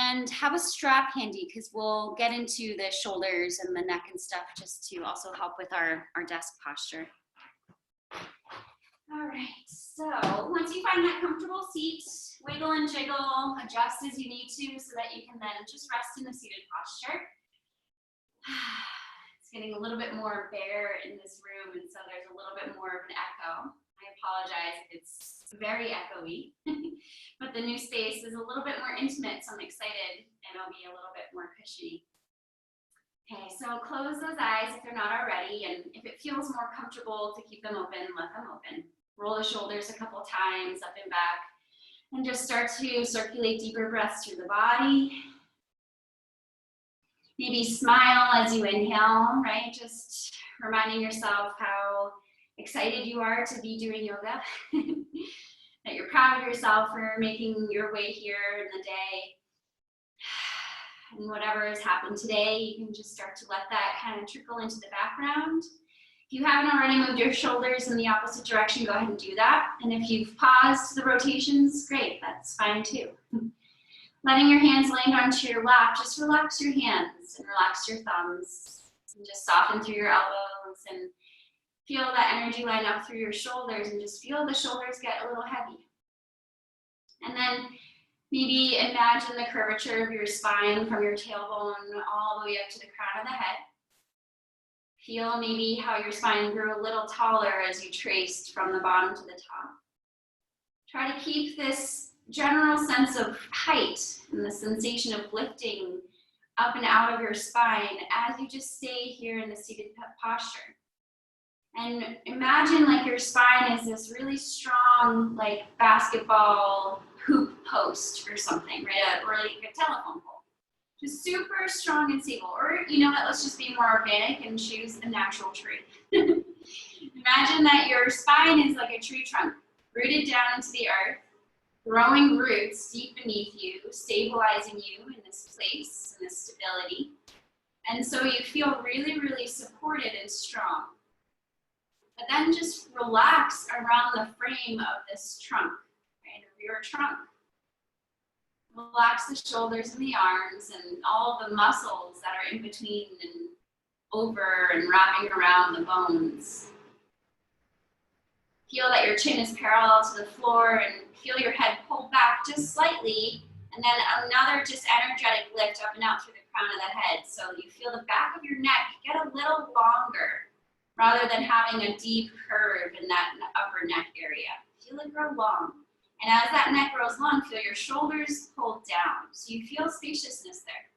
And have a strap handy because we'll get into the shoulders and the neck and stuff just to also help with our desk posture. All right, so once you find that comfortable seat, wiggle and jiggle, adjust as you need to so that you can then just rest in the seated posture. It's getting a little bit more bare in this room, and so there's a little bit more of an echo. I apologize if it's very echoey, but the new space is a little bit more intimate, so I'm excited, and it'll be a little bit more cushiony. Okay, so close those eyes if they're not already, and if it feels more comfortable to keep them open, let them open. Roll the shoulders a couple times up and back, and just start to circulate deeper breaths through the body. Maybe smile as you inhale, right? Just reminding yourself how excited you are to be doing yoga, that you're proud of yourself for making your way here in the day. And whatever has happened today, you can just start to let that kind of trickle into the background. If you haven't already moved your shoulders in the opposite direction, go ahead and do that. And if you've paused the rotations, great, that's fine too. Letting your hands land onto your lap, just relax your hands and relax your thumbs. And just soften through your elbows and feel that energy line up through your shoulders, and just feel the shoulders get a little heavy. And then maybe imagine the curvature of your spine from your tailbone all the way up to the crown of the head. Feel maybe how your spine grew a little taller as you traced from the bottom to the top. Try to keep this general sense of height and the sensation of lifting up and out of your spine as you just stay here in the seated posture. And imagine like your spine is this really strong, like basketball hoop post or something, right? Or like a telephone pole. Just super strong and stable. Or, you know what, let's just be more organic and choose a natural tree. Imagine that your spine is like a tree trunk, rooted down into the earth, growing roots deep beneath you, stabilizing you in this place, in this stability. And so you feel really, really supported and strong. But then just relax around the frame of this trunk, right, of your trunk. Relax the shoulders and the arms and all the muscles that are in between and over and wrapping around the bones. Feel that your chin is parallel to the floor, and feel your head pulled back just slightly, and then another just energetic lift up and out through the crown of the head. So you feel the back of your neck get a little longer rather than having a deep curve in that upper neck area. Feel it grow long. And as that neck grows long, feel your shoulders pulled down. So you feel spaciousness there.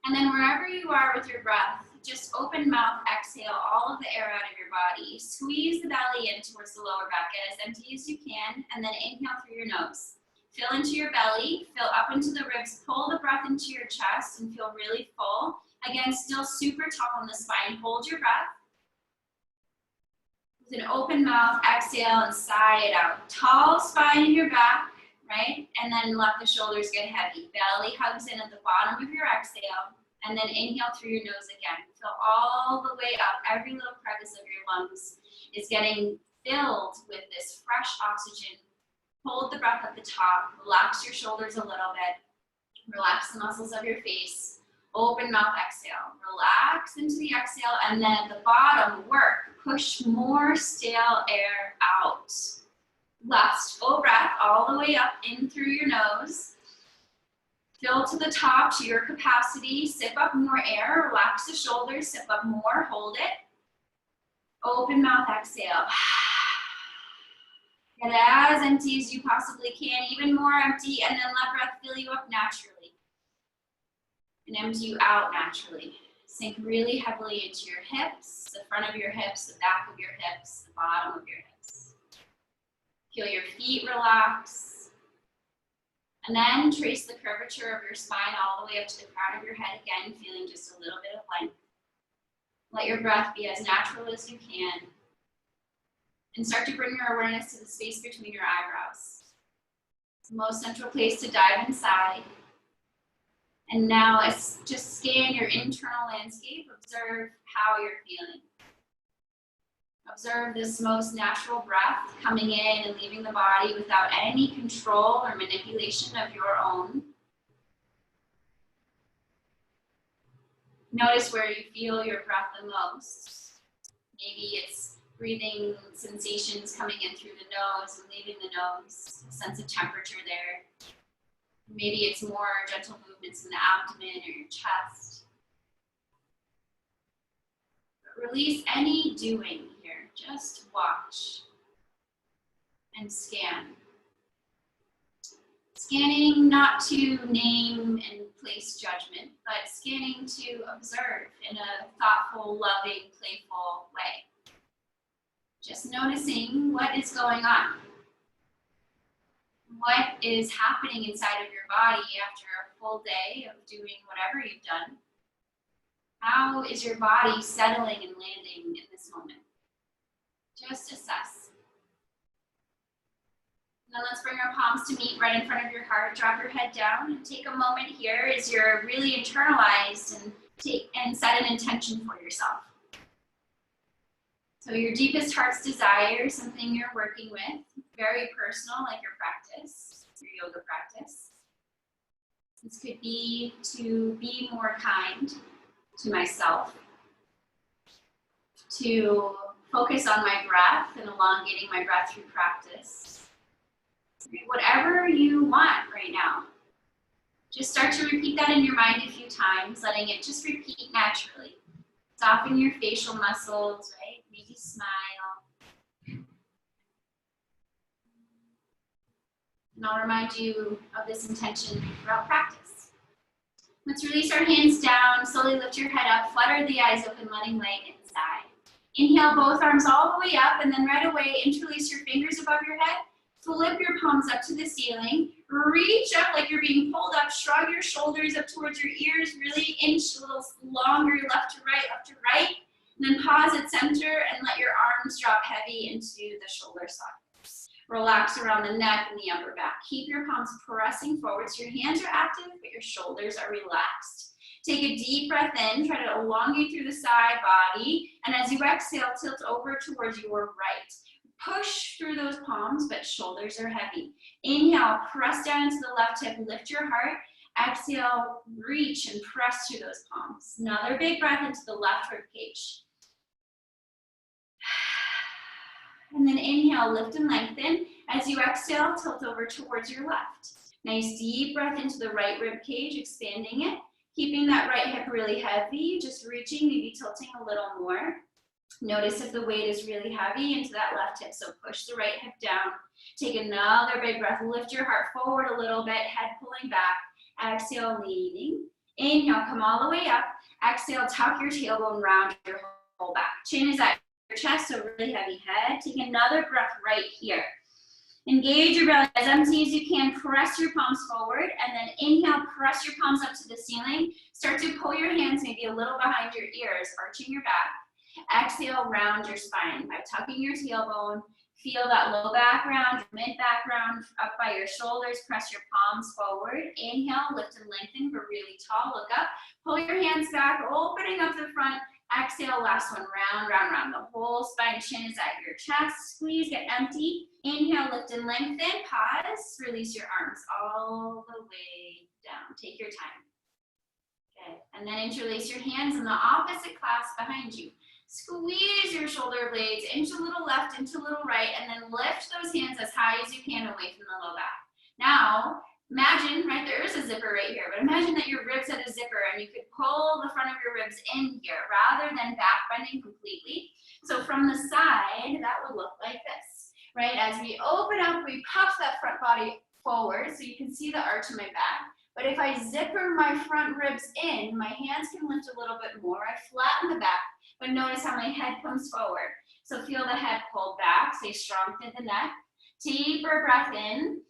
And then wherever you are with your breath, just open mouth, exhale all of the air out of your body. Squeeze the belly in towards the lower back, get as empty as you can, and then inhale through your nose. Fill into your belly, fill up into the ribs, pull the breath into your chest and feel really full. Again, still super tall on the spine. Hold your breath. With an open mouth, exhale and sigh it out. Tall spine in your back, right? And then let the shoulders get heavy. Belly hugs in at the bottom of your exhale. And then inhale through your nose again. Fill all the way up. Every little crevice of your lungs is getting filled with this fresh oxygen. Hold the breath at the top. Relax your shoulders a little bit. Relax the muscles of your face. Open mouth, exhale. Relax into the exhale, and then at the bottom, work. Push more stale air out. Last full breath all the way up in through your nose. Fill to the top to your capacity. Sip up more air. Relax the shoulders. Sip up more. Hold it. Open mouth, exhale. Get as empty as you possibly can. Even more empty, and then let breath fill you up naturally. And empty you out naturally. Sink really heavily into your hips, the front of your hips, the back of your hips, the bottom of your hips. Feel your feet relax. And then trace the curvature of your spine all the way up to the crown of your head again, feeling just a little bit of length. Let your breath be as natural as you can. And start to bring your awareness to the space between your eyebrows. It's the most central place to dive inside. And now let's just scan your internal landscape. Observe how you're feeling. Observe this most natural breath coming in and leaving the body without any control or manipulation of your own. Notice where you feel your breath the most. Maybe it's breathing sensations coming in through the nose and leaving the nose, a sense of temperature there. Maybe it's more gentle movements in the abdomen or your chest. But release any doing here. Just watch and scan. Scanning not to name and place judgment, but scanning to observe in a thoughtful, loving, playful way. Just noticing what is going on. What is happening inside of your body after a full day of doing whatever you've done? How is your body settling and landing in this moment? Just assess. And then let's bring our palms to meet right in front of your heart. Drop your head down and take a moment here as you're really internalized and set an intention for yourself. So your deepest heart's desire, something you're working with, very personal, like your practice, your yoga practice. This could be to be more kind to myself, to focus on my breath and elongating my breath through practice. Whatever you want right now. Just start to repeat that in your mind a few times, letting it just repeat naturally. Soften your facial muscles, right? Maybe smile. And I'll remind you of this intention throughout practice. Let's release our hands down, slowly lift your head up, flutter the eyes open, letting light inside. Inhale both arms all the way up, and then right away interlace your fingers above your head. Flip your palms up to the ceiling. Reach up like you're being pulled up. Shrug your shoulders up towards your ears. Really inch a little longer left to right. And then pause at center and let your arms drop heavy into the shoulder sockets. Relax around the neck and the upper back. Keep your palms pressing forward so your hands are active, but your shoulders are relaxed. Take a deep breath in. Try to elongate through the side body. And as you exhale, tilt over towards your right. Push through those palms, but shoulders are heavy. Inhale, press down into the left hip, lift your heart. Exhale, reach and press through those palms. Another big breath into the left rib cage. And then inhale, lift and lengthen. As you exhale, tilt over towards your left. Nice deep breath into the right rib cage, expanding it. Keeping that right hip really heavy, just reaching, maybe tilting a little more. Notice if the weight is really heavy into that left hip, so push the right hip down. Take another big breath, lift your heart forward a little bit, head pulling back. Exhale, leaning. Inhale, come all the way up. Exhale, tuck your tailbone, round your whole back. Chin is at your chest, so really heavy head. Take another breath right here. Engage your belly as empty as you can. Press your palms forward, and then inhale, press your palms up to the ceiling. Start to pull your hands maybe a little behind your ears, arching your back. Exhale, round your spine by tucking your tailbone. Feel that low back round, mid back round up by your shoulders. Press your palms forward. Inhale, lift and lengthen for really tall. Look up. Pull your hands back, opening up the front. Exhale, last one, round, round, round. The whole spine, chin is at your chest. Squeeze, get empty. Inhale, lift and lengthen. Pause, release your arms all the way down. Take your time. Good. And then interlace your hands in the opposite clasp behind you. Squeeze your shoulder blades into a little left, into a little right, and then lift those hands as high as you can away from the low back. Now, imagine, right, there is a zipper right here, but imagine that your ribs had a zipper and you could pull the front of your ribs in here rather than back bending completely. So from the side, that would look like this, right? As we open up, we puff that front body forward so you can see the arch in my back. But if I zipper my front ribs in, my hands can lift a little bit more. I flatten the back, but notice how my head comes forward. So feel the head pulled back, stay strong through the neck. Deeper breath in.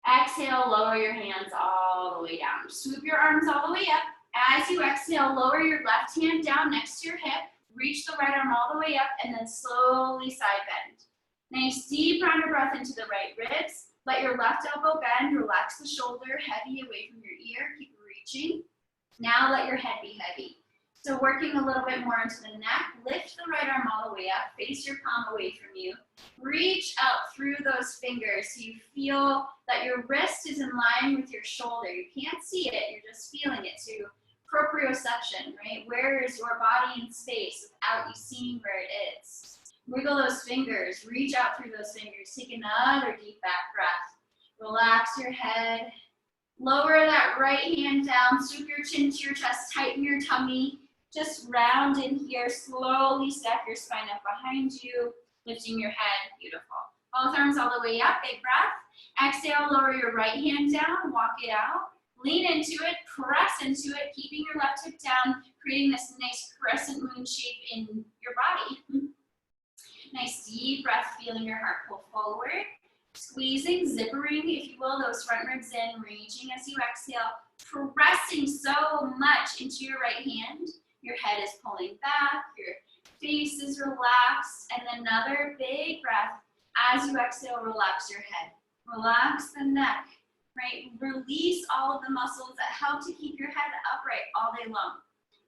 Exhale, lower your hands all the way down. Swoop your arms all the way up. As you exhale, lower your left hand down next to your hip. Reach the right arm all the way up and then slowly side bend. Nice deep round of breath into the right ribs. Let your left elbow bend, relax the shoulder, heavy away from your ear, keep reaching. Now let your head be heavy. So working a little bit more into the neck, lift the right arm all the way up, face your palm away from you. Reach out through those fingers so you feel that your wrist is in line with your shoulder. You can't see it, you're just feeling it. So proprioception, right? Where is your body in space without you seeing where it is? Wiggle those fingers, reach out through those fingers. Take another deep back breath. Relax your head. Lower that right hand down, swoop your chin to your chest, tighten your tummy. Just round in here, slowly stack your spine up behind you, lifting your head, beautiful. Both arms all the way up, big breath. Exhale, lower your right hand down, walk it out. Lean into it, press into it, keeping your left hip down, creating this nice crescent moon shape in your body. Nice deep breath, feeling your heart pull forward. Squeezing, zippering, if you will, those front ribs in, reaching as you exhale, pressing so much into your right hand. Your head is pulling back, your face is relaxed, and another big breath. As you exhale, relax your head. Relax the neck, right? Release all of the muscles that help to keep your head upright all day long.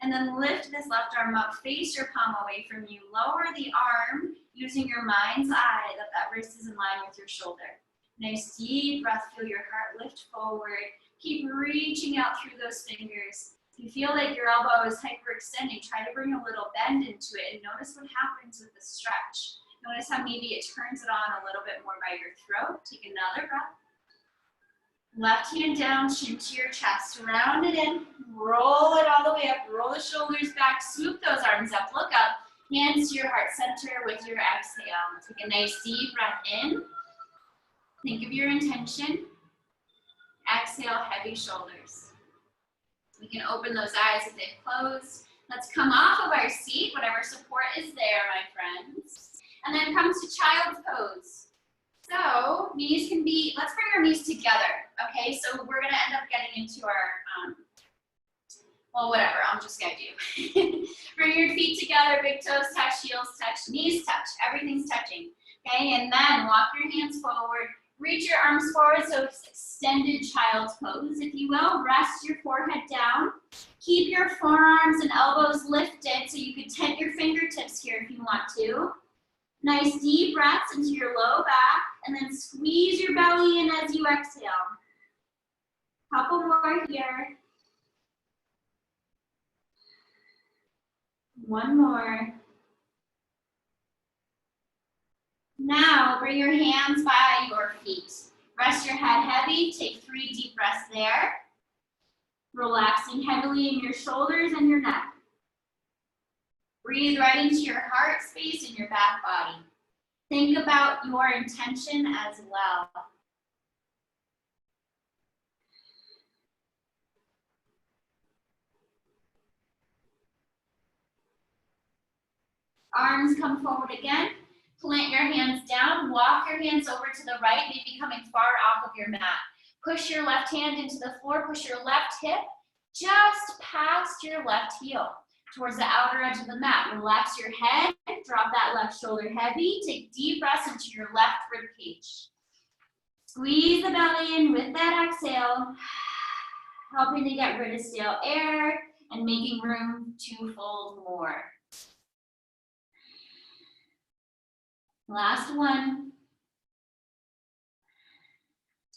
And then lift this left arm up, face your palm away from you. Lower the arm using your mind's eye that wrist is in line with your shoulder. Nice deep breath, feel your heart lift forward. Keep reaching out through those fingers. If you feel like your elbow is hyperextending, try to bring a little bend into it and notice what happens with the stretch. Notice how maybe it turns it on a little bit more by your throat. Take another breath. Left hand down, chin to your chest, round it in, roll it all the way up, roll the shoulders back, swoop those arms up, look up, hands to your heart center with your exhale. Take a nice deep breath in. Think of your intention. Exhale, heavy shoulders. We can open those eyes if they've closed. Let's come off of our seat, whatever support is there, my friends. And then come to child's pose. So knees can be, let's bring our knees together, okay? So we're gonna end up getting into our, well, whatever, I'm just gonna do. Bring your feet together, big toes touch, heels touch, knees touch, everything's touching, okay? And then walk your hands forward, reach your arms forward, so it's extended child's pose, if you will. Rest your forehead down. Keep your forearms and elbows lifted, so you can tent your fingertips here if you want to. Nice deep breaths into your low back, and then squeeze your belly in as you exhale. Couple more here. One more. Now bring your hands by your feet. Rest your head heavy, take 3 deep breaths there. Relaxing heavily in your shoulders and your neck. Breathe right into your heart space and your back body. Think about your intention as well. Arms come forward again. Plant your hands down. Walk your hands over to the right, maybe coming far off of your mat. Push your left hand into the floor. Push your left hip just past your left heel, towards the outer edge of the mat. Relax your head, drop that left shoulder heavy. Take deep breaths into your left rib cage. Squeeze the belly in with that exhale, helping to get rid of stale air and making room to fold more. Last one.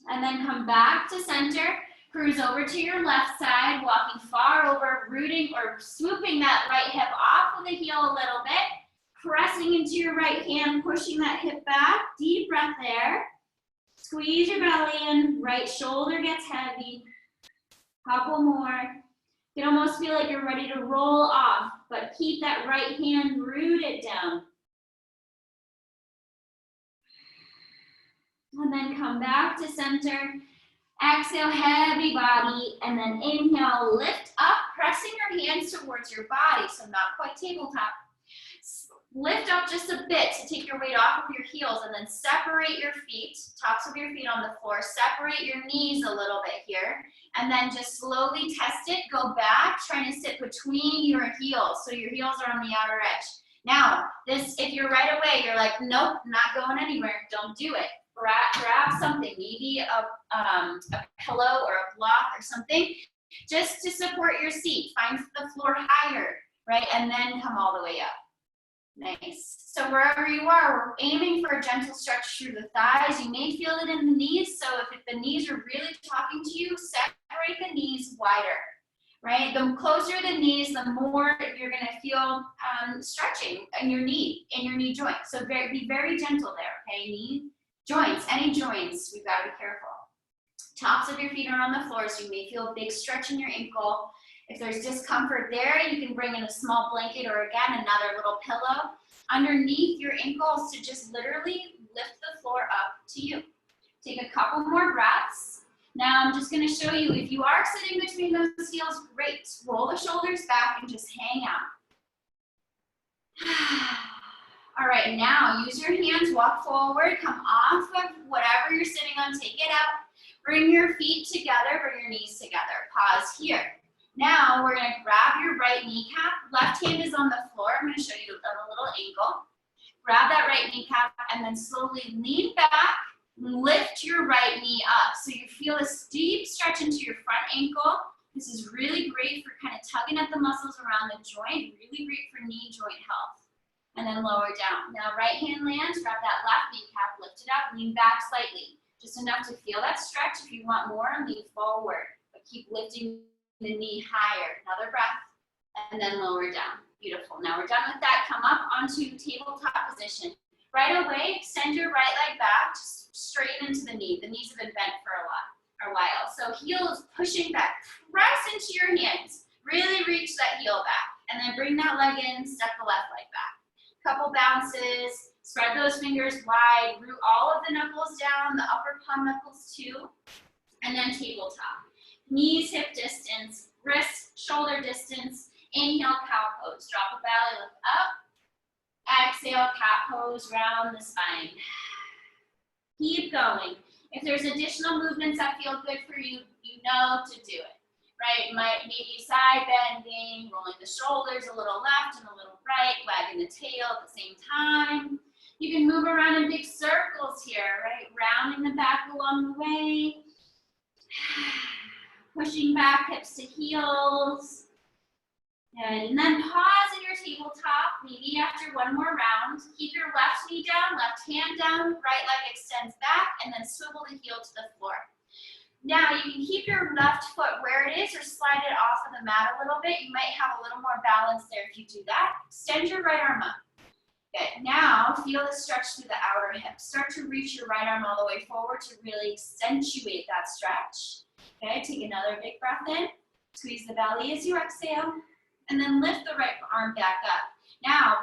And then come back to center. Cruise over to your left side, walking far over, rooting or swooping that right hip off of the heel a little bit, pressing into your right hand, pushing that hip back. Deep breath there. Squeeze your belly in, right shoulder gets heavy. Couple more. You can almost feel like you're ready to roll off, but keep that right hand rooted down. And then come back to center. Exhale, heavy body, and then inhale, lift up, pressing your hands towards your body, so not quite tabletop. Lift up just a bit to take your weight off of your heels, and then separate your feet, tops of your feet on the floor, separate your knees a little bit here, and then just slowly test it, go back, trying to sit between your heels, so your heels are on the outer edge. Now, if you're right away, you're like, nope, not going anywhere, don't do it. Grab something, maybe a pillow or a block or something, just to support your seat. Find the floor higher, right? And then come all the way up. Nice. So wherever you are, we're aiming for a gentle stretch through the thighs. You may feel it in the knees, so if the knees are really talking to you, separate the knees wider. right? The closer the knees, the more you're gonna feel stretching in your knee joint. So be very gentle there, okay? Knee joints, any joints, we've gotta be careful. Tops of your feet are on the floor, so you may feel a big stretch in your ankle. If there's discomfort there, you can bring in a small blanket or again, another little pillow underneath your ankles to just literally lift the floor up to you. Take a couple more breaths. Now I'm just gonna show you, if you are sitting between those heels, great. Roll the shoulders back and just hang out. All right, now use your hands, walk forward, come off of whatever you're sitting on, take it up. Bring your feet together, bring your knees together. Pause here. Now we're gonna grab your right kneecap. Left hand is on the floor. I'm gonna show you a little angle. Grab that right kneecap and then slowly lean back. Lift your right knee up. So you feel a deep stretch into your front ankle. This is really great for kind of tugging at the muscles around the joint, really great for knee joint health. And then lower down. Now right hand lands, grab that left kneecap, lift it up, lean back slightly. Just enough to feel that stretch. If you want more, lean forward, but keep lifting the knee higher. Another breath, and then lower down. Beautiful. Now we're done with that. Come up onto tabletop position. Right away, extend your right leg back, just straighten into the knee. The knees have been bent for a while. So heels pushing back. Press into your hands. Really reach that heel back. And then bring that leg in, step the left leg back. Couple bounces. Spread those fingers wide. Root all of the knuckles down, the upper palm knuckles too. And then tabletop. Knees hip distance, wrists shoulder distance. Inhale, cow pose. Drop the belly, lift up. Exhale, cat pose, round the spine. Keep going. If there's additional movements that feel good for you, you know to do it, right? Maybe side bending, rolling the shoulders a little left and a little right, wagging the tail at the same time. You can move around in big circles here, right? Rounding the back along the way. Pushing back hips to heels. And then pause in your tabletop, maybe after one more round. Keep your left knee down, left hand down, right leg extends back, and then swivel the heel to the floor. Now you can keep your left foot where it is or slide it off of the mat a little bit. You might have a little more balance there if you do that. Extend your right arm up. Good. Now feel the stretch through the outer hip. Start to reach your right arm all the way forward to really accentuate that stretch. Okay, take another big breath in. Squeeze the belly as you exhale. And then lift the right arm back up. Now,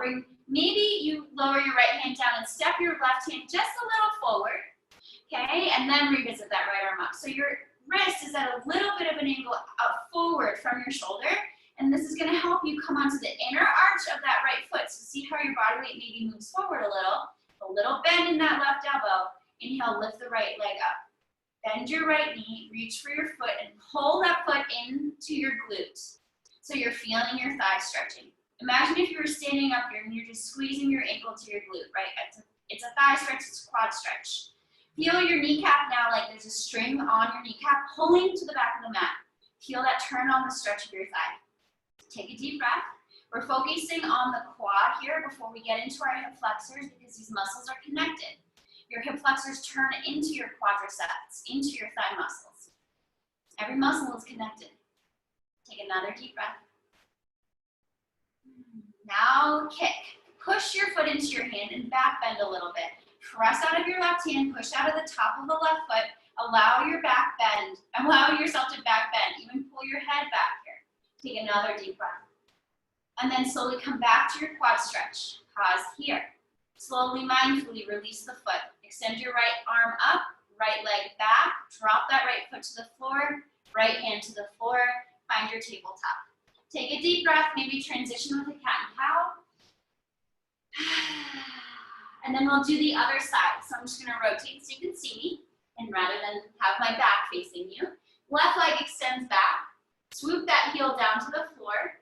maybe you lower your right hand down and step your left hand just a little forward, okay? And then revisit that right arm up. So your wrist is at a little bit of an angle up forward from your shoulder, and this is gonna help you come onto the inner arch of that right foot. So see how your body weight maybe moves forward a little bend in that left elbow. Inhale, lift the right leg up. Bend your right knee, reach for your foot, and pull that foot into your glutes. So you're feeling your thighs stretching. Imagine if you were standing up here and you're just squeezing your ankle to your glute, right? It's a thigh stretch, it's a quad stretch. Feel your kneecap now like there's a string on your kneecap pulling to the back of the mat. Feel that turn on the stretch of your thigh. Take a deep breath. We're focusing on the quad here before we get into our hip flexors because these muscles are connected. Your hip flexors turn into your quadriceps, into your thigh muscles. Every muscle is connected. Take another deep breath. Now kick. Push your foot into your hand and back bend a little bit. Press out of your left hand, push out of the top of the left foot. Allow your back bend. Allow yourself to back bend. Even pull your head back here. Take another deep breath. And then slowly come back to your quad stretch. Pause here. Slowly, mindfully release the foot. Extend your right arm up, right leg back. Drop that right foot to the floor, right hand to the floor. Find your tabletop. Take a deep breath, maybe transition with a cat and cow. And then we'll do the other side. So I'm just gonna rotate so you can see me. And rather than have my back facing you, left leg extends back. Swoop that heel down to the floor.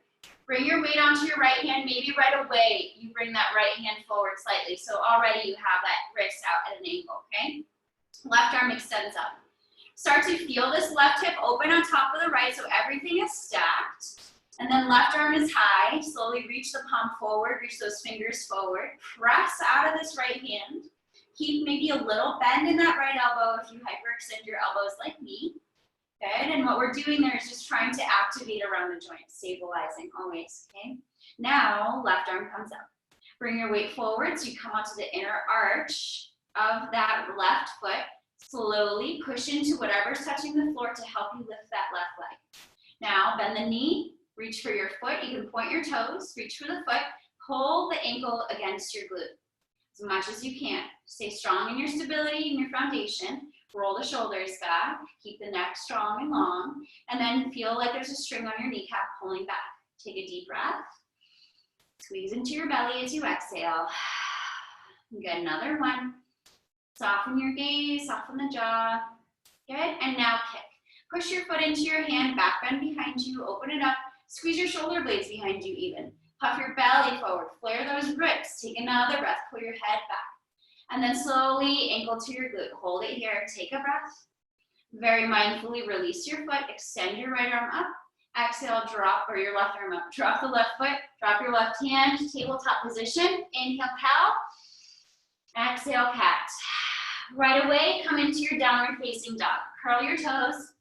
Bring your weight onto your right hand. Maybe right away you bring that right hand forward slightly. So already you have that wrist out at an angle, okay? Left arm extends up. Start to feel this left hip open on top of the right so everything is stacked. And then left arm is high. Slowly reach the palm forward, reach those fingers forward. Press out of this right hand. Keep maybe a little bend in that right elbow if you hyperextend your elbows like me. Good, and what we're doing there is just trying to activate around the joint, stabilizing always, okay? Now, left arm comes up. Bring your weight forward so you come onto the inner arch of that left foot. Slowly push into whatever's touching the floor to help you lift that left leg. Now, bend the knee, reach for your foot. You can point your toes, reach for the foot, pull the ankle against your glute as much as you can. Stay strong in your stability and your foundation. Roll the shoulders back, keep the neck strong and long, and then feel like there's a string on your kneecap pulling back. Take a deep breath. Squeeze into your belly as you exhale. Good, another one. Soften your gaze, soften the jaw. Good, and now kick. Push your foot into your hand, back bend behind you, open it up. Squeeze your shoulder blades behind you even. Puff your belly forward, flare those ribs. Take another breath, pull your head back. And then slowly ankle to your glute. Hold it here, take a breath. Very mindfully release your foot, extend your right arm up. Exhale, drop, or your left arm up. Drop the left foot, drop your left hand, tabletop position. Inhale, cow. Exhale, cat. Right away, come into your downward facing dog. Curl your toes,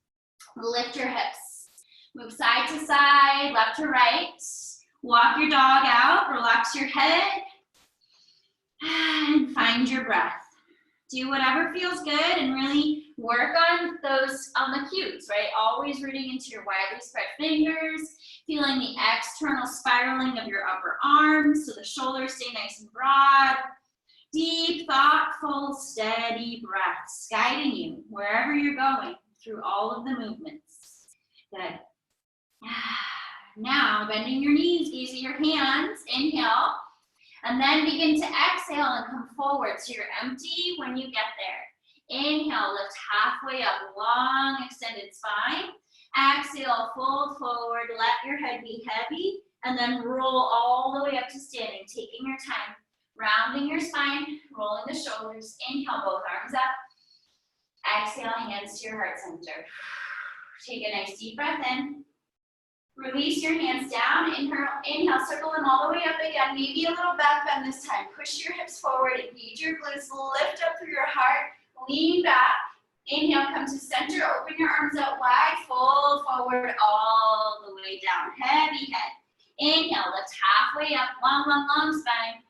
lift your hips. Move side to side, left to right. Walk your dog out, relax your head, and find your breath. Do whatever feels good and really work on the cues, right? Always rooting into your widely spread fingers, feeling the external spiraling of your upper arms so the shoulders stay nice and broad. Deep, thoughtful, steady breaths guiding you wherever you're going through all of the movements. Good. Now, bending your knees, gaze at your hands, inhale. And then begin to exhale and come forward so you're empty when you get there. Inhale, lift halfway up, long extended spine. Exhale, fold forward, let your head be heavy, and then roll all the way up to standing, taking your time, rounding your spine, rolling the shoulders. Inhale, both arms up. Exhale, hands to your heart center. Take a nice deep breath in. Release your hands down. Inhale, circle them all the way up again. Maybe a little back bend this time. Push your hips forward, engage your glutes, lift up through your heart, lean back. Inhale, come to center, open your arms out wide, fold forward all the way down. Heavy head. Inhale, lift halfway up, long, long, long spine.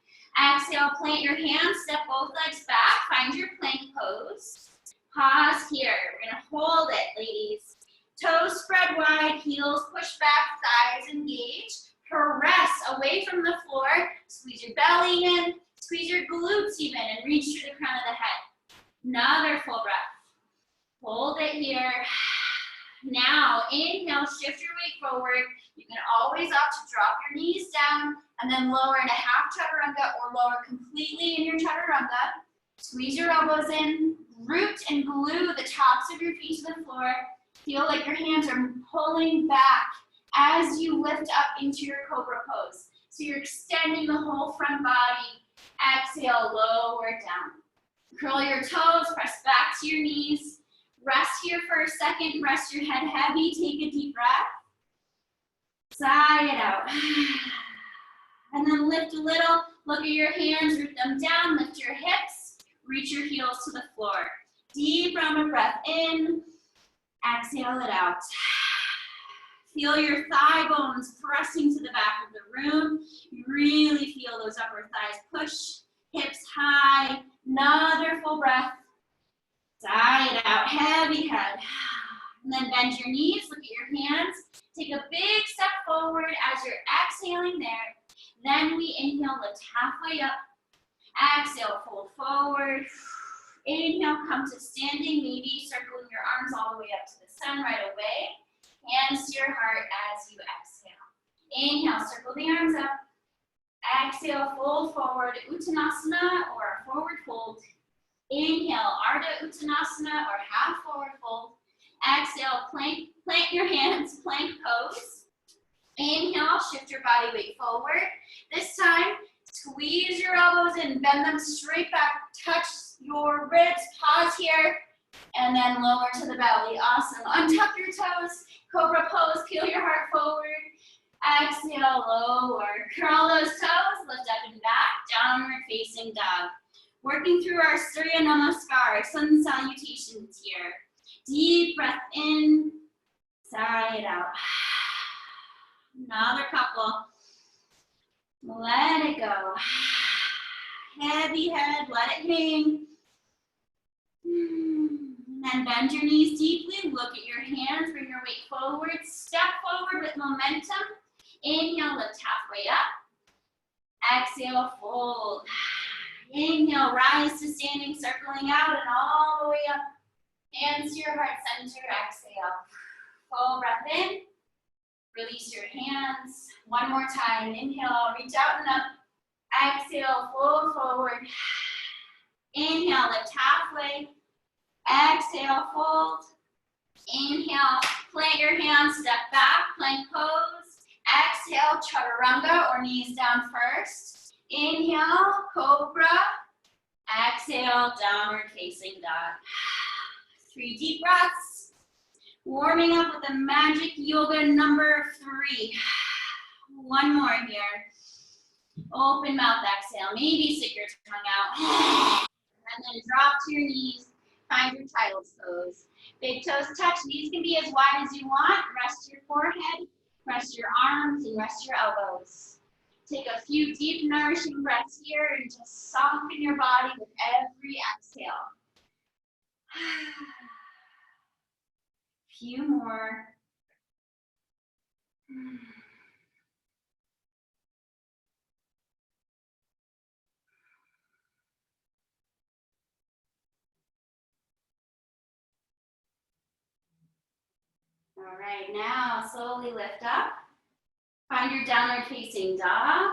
Exhale, plant your hands, step both legs back, find your plank pose. Pause here. We're gonna hold it, ladies. Toes spread wide, heels push back, thighs engage. Press away from the floor. Squeeze your belly in, squeeze your glutes even, and reach through the crown of the head. Another full breath. Hold it here. Now, inhale, shift your weight forward. You can always opt to drop your knees down and then lower in a half chaturanga or lower completely in your chaturanga. Squeeze your elbows in, root and glue the tops of your feet to the floor. Feel like your hands are pulling back as you lift up into your cobra pose. So you're extending the whole front body. Exhale, lower down. Curl your toes, press back to your knees. Rest here for a second, rest your head heavy, take a deep breath. Sigh it out. And then lift a little, look at your hands, root them down, lift your hips, reach your heels to the floor. Deep round of breath in. Exhale it out. Feel your thigh bones pressing to the back of the room. You really feel those upper thighs push, hips high. Another full breath. Sigh it out, heavy head. And then bend your knees, look at your hands. Take a big step forward as you're exhaling there. Then we inhale, lift halfway up. Exhale, fold forward. Inhale, come to standing, maybe circling your arms all the way up to the sun right away. Hands to your heart as you exhale. Inhale, circle the arms up. Exhale, fold forward, Uttanasana or forward fold. Inhale, Ardha Uttanasana or half forward fold. Exhale, plant your hands, plank pose. Inhale, shift your body weight forward. This time, squeeze your elbows in, bend them straight back, touch your ribs, pause here, and then lower to the belly. Awesome. Untuck your toes, cobra pose, peel your heart forward. Exhale, lower. Curl those toes, lift up and back, downward facing dog. Working through our Surya Namaskar, sun salutations here. Deep breath in, sigh it out. Another couple. Let it go. Heavy head, let it hang. And then bend your knees deeply, look at your hands, bring your weight forward, step forward with momentum. Inhale, lift halfway up. Exhale, fold. Inhale, rise to standing, circling out and all the way up. Hands to your heart center, exhale. Full breath in. Release your hands. One more time. Inhale, reach out and up. Exhale, fold forward. Inhale, lift halfway. Exhale, fold. Inhale, plant your hands, step back, plank pose. Exhale, chaturanga or knees down first. Inhale, cobra. Exhale, downward facing dog. 3 deep breaths. Warming up with a magic yoga number 3. One more here. Open mouth, exhale. Maybe stick your tongue out. And then drop to your knees. Find your child's pose. Big toes touch. Knees can be as wide as you want. Rest your forehead, rest your arms, and rest your elbows. Take a few deep, nourishing breaths here and just soften your body with every exhale. Few more. All right, now slowly lift up. Find your downward facing dog.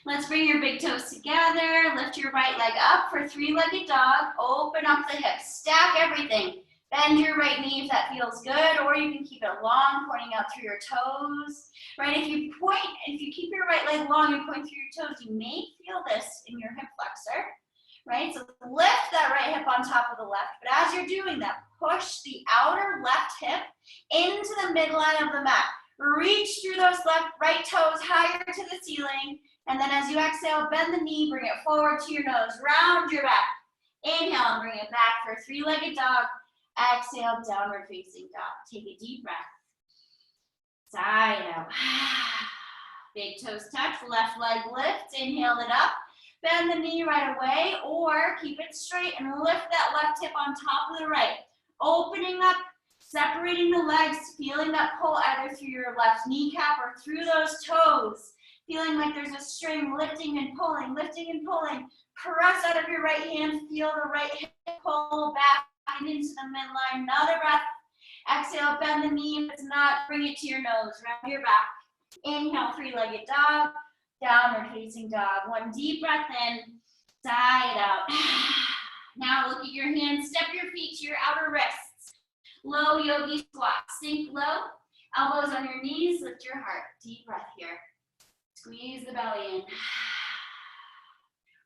Let's bring your big toes together. Lift your right leg up for 3-legged dog. Open up the hips. Stack everything. Bend your right knee if that feels good, or you can keep it long, pointing out through your toes. Right? If you keep your right leg long and point through your toes, you may feel this in your hip flexor. Right? So lift that right hip on top of the left. But as you're doing that, push the outer left hip into the midline of the mat. Reach through those right toes higher to the ceiling. And then as you exhale, bend the knee, bring it forward to your nose, round your back. Inhale and bring it back for 3-legged dog. Exhale, downward facing dog. Take a deep breath. Sigh it out. Big toes touch, left leg lift, inhale it up. Bend the knee right away, or keep it straight and lift that left hip on top of the right. Opening up, separating the legs, feeling that pull either through your left kneecap or through those toes. Feeling like there's a string lifting and pulling, lifting and pulling. Press out of your right hand, feel the right hip pull back and into the midline. Another breath. Exhale, bend the knee. If it's not, bring it to your nose, round your back. Inhale, 3-legged dog. Downward facing dog. One deep breath in, sigh it out. Now look at your hands, step your feet to your outer wrists. Low yogi squat, sink low, elbows on your knees, lift your heart. Deep breath here. Squeeze the belly in.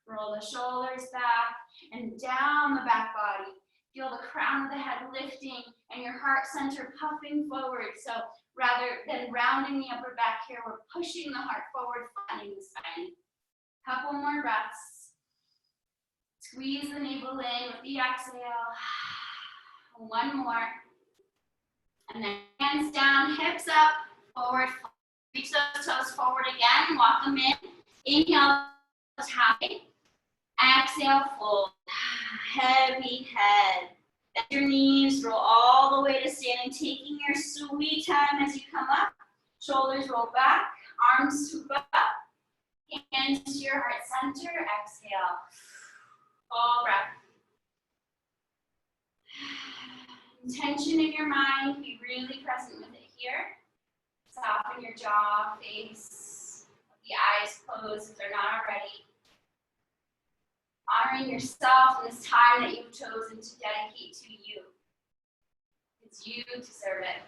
Roll the shoulders back and down the back body. Feel the crown of the head lifting and your heart center puffing forward. So rather than rounding the upper back here, we're pushing the heart forward, flattening the spine. Couple more breaths. Squeeze the navel in with the exhale. One more. And then hands down, hips up, forward. Reach those toes forward again. Walk them in. Inhale, high. Exhale, fold. Heavy head. Bend your knees, roll all the way to standing, taking your sweet time as you come up. Shoulders roll back, arms swoop up. Hands to your heart center, exhale. Full breath. Intention in your mind, be really present with it here. Soften your jaw, face, the eyes closed if they're not already. Honoring yourself in this time that you've chosen to dedicate to you. It's you to serve it.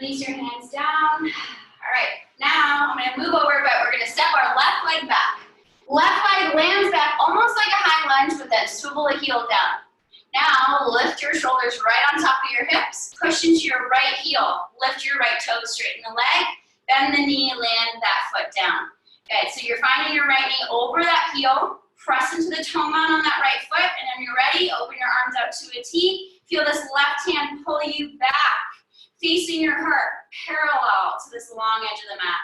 Release your hands down. All right, now I'm gonna move over, but we're gonna step our left leg back. Left leg lands back almost like a high lunge, but then swivel the heel down. Now lift your shoulders right on top of your hips. Push into your right heel. Lift your right toes, straighten the leg. Bend the knee, land that foot down. Okay, so you're finding your right knee over that heel. Press into the toe mount on that right foot, and when you're ready, open your arms out to a T. Feel this left hand pull you back, facing your heart, parallel to this long edge of the mat.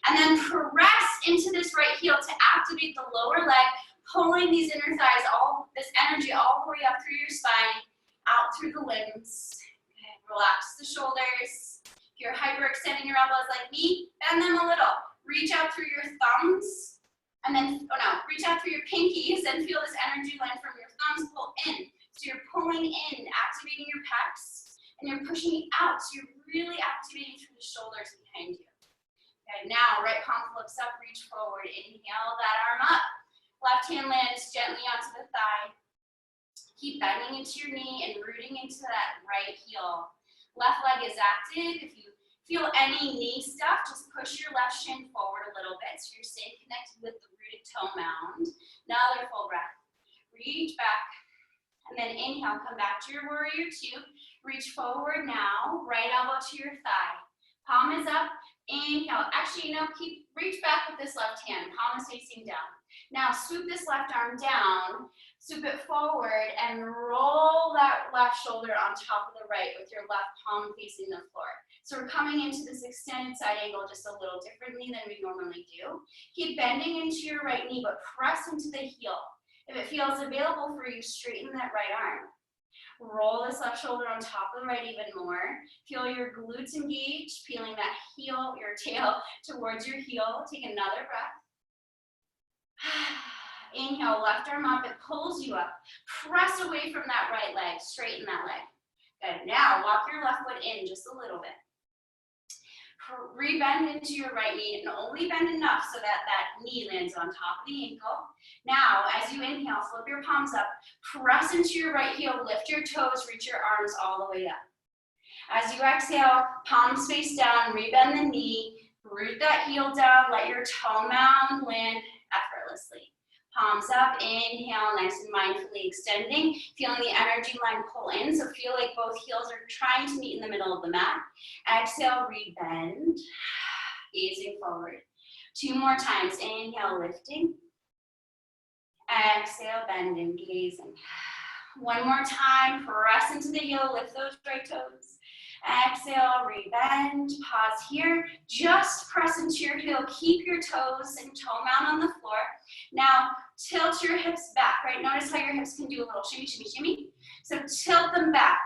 And then press into this right heel to activate the lower leg, pulling these inner thighs, all this energy all the way up through your spine, out through the limbs. Okay, relax the shoulders. If you're hyperextending your elbows like me, bend them a little. Reach out through your thumbs, and then, reach out through your pinkies and feel this energy line from your thumbs pull in. So you're pulling in, activating your pecs, and you're pushing it out. So you're really activating through the shoulders behind you. Okay, now right palm flips up, reach forward. Inhale that arm up. Left hand lands gently onto the thigh. Keep bending into your knee and rooting into that right heel. Left leg is active. If you feel any knee stuff, just push your left shin forward a little bit so you're staying connected with the rooted toe mound. Another full breath. Reach back. And then inhale, come back to your warrior two. Reach forward now, right elbow to your thigh. Palm is up, inhale. Actually, reach back with this left hand. Palm is facing down. Now swoop this left arm down, swoop it forward, and roll that left shoulder on top of the right with your left palm facing the floor. So we're coming into this extended side angle just a little differently than we normally do. Keep bending into your right knee, but press into the heel. If it feels available for you, straighten that right arm. Roll this left shoulder on top of the right even more. Feel your glutes engaged, peeling that heel, your tail towards your heel. Take another breath. Inhale, left arm up, it pulls you up. Press away from that right leg, straighten that leg. Good, now walk your left foot in just a little bit. Rebend into your right knee and only bend enough so that that knee lands on top of the ankle. Now, as you inhale, flip your palms up, press into your right heel, lift your toes, reach your arms all the way up. As you exhale, palms face down, rebend the knee, root that heel down, let your toe mound land effortlessly. Palms up, inhale, nice and mindfully extending, feeling the energy line pull in, so feel like both heels are trying to meet in the middle of the mat. Exhale, rebend, gazing forward. Two more times, inhale, lifting. Exhale, bending, gazing. One more time, press into the heel, lift those right toes. Exhale, rebend, pause here. Just press into your heel, keep your toes and toe mount on the floor. Now, tilt your hips back, right? Notice how your hips can do a little shimmy, shimmy, shimmy. So tilt them back.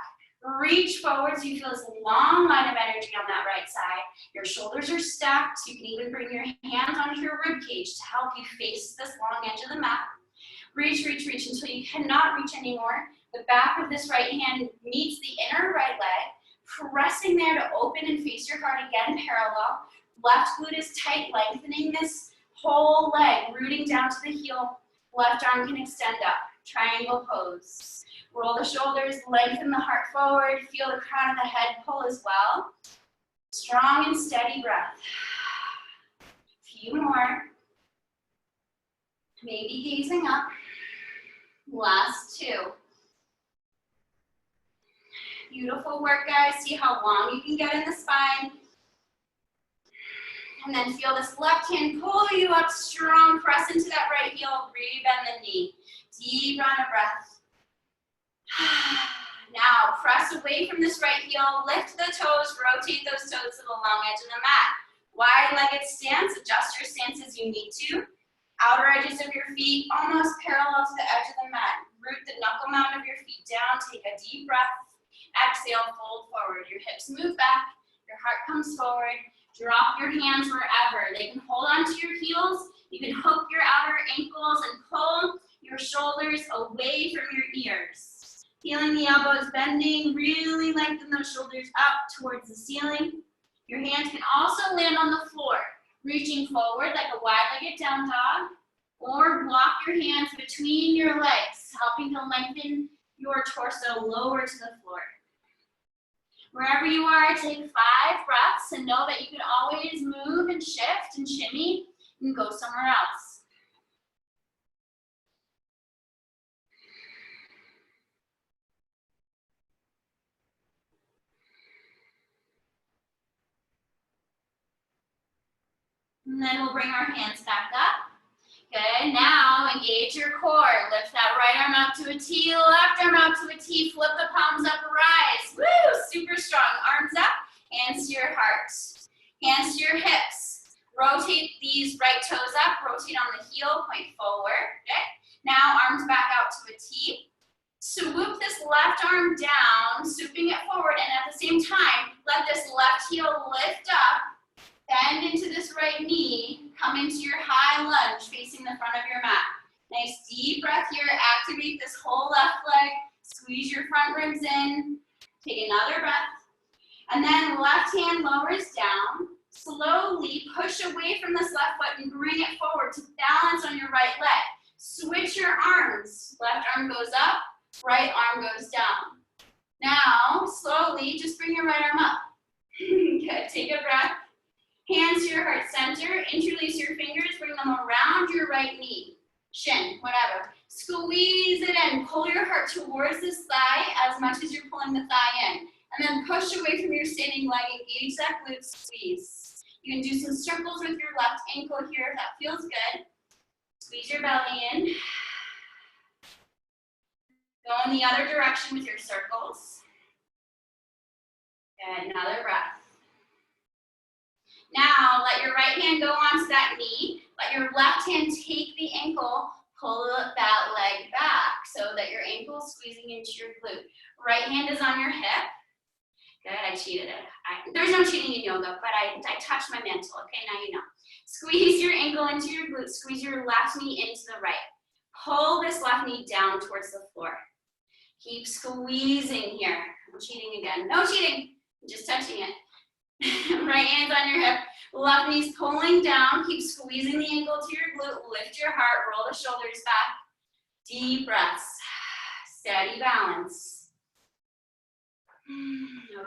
Reach forward so you feel this long line of energy on that right side. Your shoulders are stacked. You can even bring your hands onto your rib cage to help you face this long edge of the mat. Reach, reach, reach until you cannot reach anymore. The back of this right hand meets the inner right leg. Pressing there to open and face your heart again, parallel. Left glute is tight, lengthening this whole leg, rooting down to the heel. Left arm can extend up, triangle pose. Roll the shoulders, lengthen the heart forward. Feel the crown of the head pull as well. Strong and steady breath. Few more. Maybe gazing up. Last two. Beautiful work, guys. See how long you can get in the spine. And then feel this left hand pull you up strong. Press into that right heel. Rebend the knee. Deep round of breath. Now, press away from this right heel. Lift the toes. Rotate those toes to the long edge of the mat. Wide-legged stance. Adjust your stance as you need to. Outer edges of your feet almost parallel to the edge of the mat. Root the knuckle mound of your feet down. Take a deep breath. Exhale, fold forward. Your hips move back. Your heart comes forward. Drop your hands wherever. They can hold onto your heels. You can hook your outer ankles and pull your shoulders away from your ears. Feeling the elbows bending. Really lengthen those shoulders up towards the ceiling. Your hands can also land on the floor, reaching forward like a wide-legged down dog, or block your hands between your legs, helping to lengthen your torso lower to the floor. Wherever you are, take 5 breaths and know that you can always move and shift and shimmy and go somewhere else. And then we'll bring our hands back up. Good, now engage your core. Lift that right arm up to a T, left arm up to a T, flip the palms up, rise. Woo, super strong. Arms up, hands to your heart. Hands to your hips. Rotate these right toes up, rotate on the heel, point forward, okay? Now arms back out to a T. Swoop this left arm down, swooping it forward, and at the same time, let this left heel lift up. Bend into this right knee, come into your high lunge facing the front of your mat. Nice deep breath here, activate this whole left leg, squeeze your front ribs in, take another breath, and then left hand lowers down, slowly push away from this left foot and bring it forward to balance on your right leg. Switch your arms, left arm goes up, right arm goes down. Now, slowly, just bring your right arm up. Good, take a breath. Hands to your heart center, interlace your fingers, bring them around your right knee, shin, whatever. Squeeze it in, pull your heart towards this thigh as much as you're pulling the thigh in. And then push away from your standing leg, engage that glute, squeeze. You can do some circles with your left ankle here if that feels good. Squeeze your belly in. Go in the other direction with your circles. Good, another breath. Now, let your right hand go onto that knee. Let your left hand take the ankle, pull that leg back so that your ankle is squeezing into your glute. Right hand is on your hip. Good, I cheated it. There's no cheating in yoga, but I touched my mantle, okay, now you know. Squeeze your ankle into your glute, squeeze your left knee into the right. Pull this left knee down towards the floor. Keep squeezing here. I'm cheating again. No cheating, I'm just touching it. Right hand's on your hip, left knee's pulling down, keep squeezing the ankle to your glute, lift your heart, roll the shoulders back. Deep breaths, steady balance.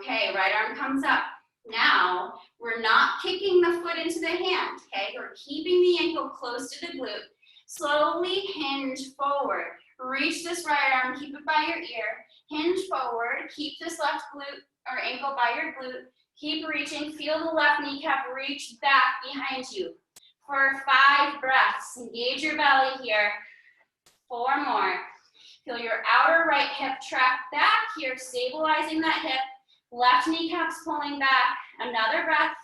Okay, right arm comes up. Now, we're not kicking the foot into the hand, okay? We're keeping the ankle close to the glute. Slowly hinge forward. Reach this right arm, keep it by your ear. Hinge forward, keep this left glute or ankle by your glute. Keep reaching, feel the left kneecap reach back behind you. For 5 breaths, engage your belly here. 4 more. Feel your outer right hip track back here, stabilizing that hip. Left kneecap's pulling back. Another breath.